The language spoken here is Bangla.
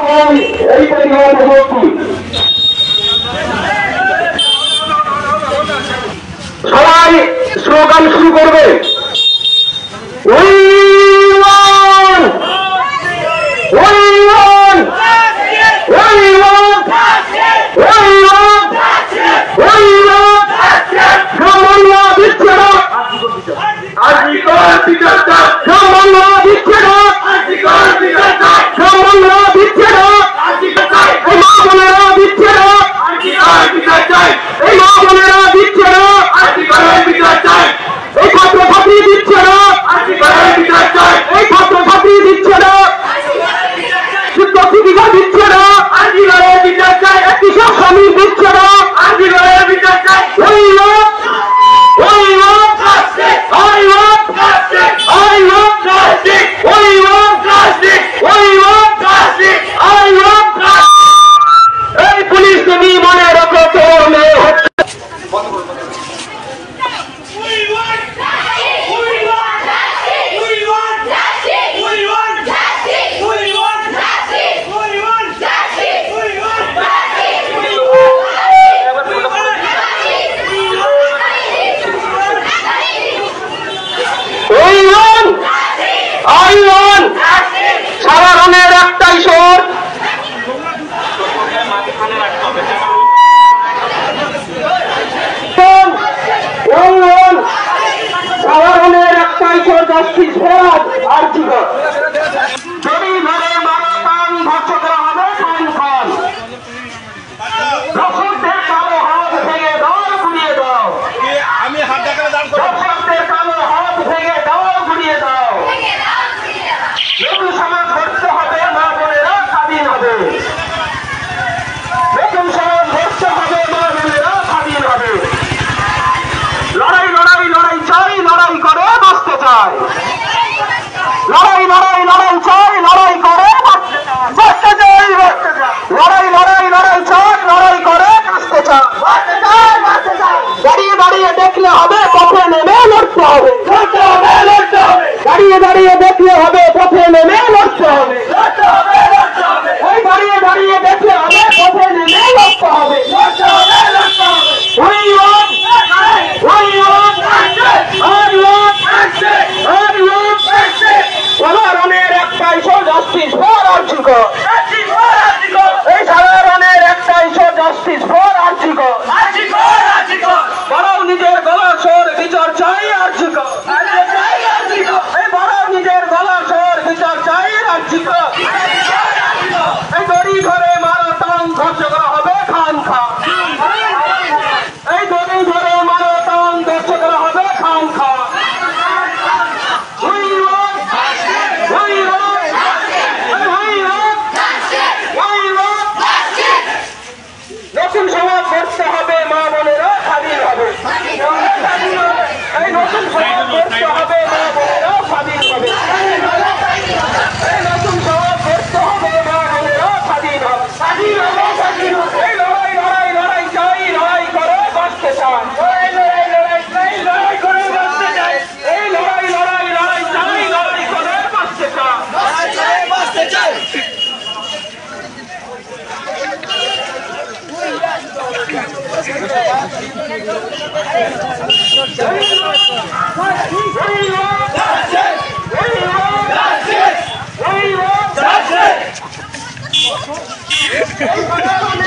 সকল এই প্রতিবাদ উপস্থিত। সবাই স্লোগান শুরু করবে। সাধারণের একটাই সুর, সাধারণের একটাই সুর, জাস্টিস ফর আরজিকর। যদি ধরে মারা প্রাণ ধ্বংস করা হবে খান খান। দর্শকদের কালো হাত ভেঙে দাও, ঘুরিয়ে দাও। আমি হাত দেখালে দাঁড় করব। দর্শকদের কালো হাত ভেঙে দাও, ঘুরিয়ে দাও। নতুন সমাজ গড়তে হবে, মা বোনেরা স্বাধীন হবে। নতুন সমাজ গড়তে হবে, মা বোনেরা স্বাধীন হবে। লড়াই লড়াই লড়াই চাই, লড়াই করে বাঁচতে চাই। লড়াই লড়াই লড়াই চাই, লড়াই করে বাঁচতে চাই। লড়াই লড়াই লড়াই চাই, লড়াই করে বাঁচতে চাই। দাঁড়িয়ে দাঁড়িয়ে দেখলে হবে, পথে নেমে লড়তে হবে। দাঁড়িয়ে দাঁড়িয়ে দেখলে হবে, পথে নেমে লড়তে হবে। এই দাঁড়িয়ে দাঁড়িয়ে দেখলে হবে, পথে নেমে লড়তে হবে। সাধারণের একটাই শো, জাস্টিস ফর আরজিকর। এই সাধারণের একটাই শো, জাস্টিস ফর আরজিকর। বড় নিজের গলা সোর, বিচার চাই আরজিকর। এই বড় নিজের গলা সোর, বিচার চাই আরজিকর। এই দড়ি ধরে মারা টান ধ্বংস করা হবে খান খান। এই দড়ি ধরে মারা টান ধ্বংস করা হবে খান খান। নতুন সমাজ গড়তে হবে, মা বোনেরা স্বাধীন হবে। এই নতুন সমাজ গড়তে হবে, মা বোনেরা স্বাধীন হবে। এই নতুন সমাজ গড়তে হবে, মা বোনেরা স্বাধীন হবে। এই লড়াই লড়াই লড়াই চাই, লড়াই করে বাঁচতে চাই। এই লড়াই লড়াই চাই, লড়াই করে বাঁচতে চাই। এই লড়াই লড়াই লড়াই চাই, লড়াই করে বাঁচতে চাই। Hey,